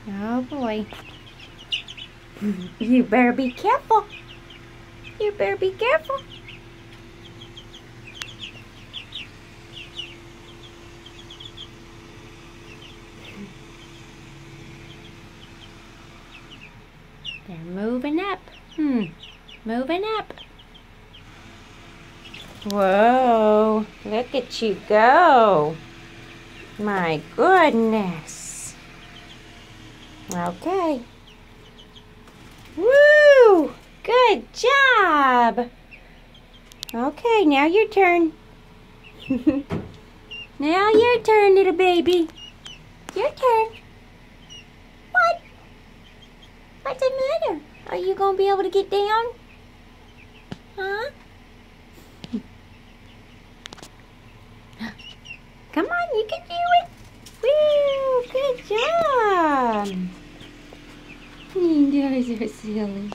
Oh boy. You better be careful. You better be careful. They're moving up. Moving up. Whoa, look at you go. My goodness. Okay. Woo! Good job. Okay, now your turn. Now your turn, little baby. Your turn. What? What's the matter? Are you going to be able to get down? Huh? Come on, you can do it. Woo! Good job. You guys are silly.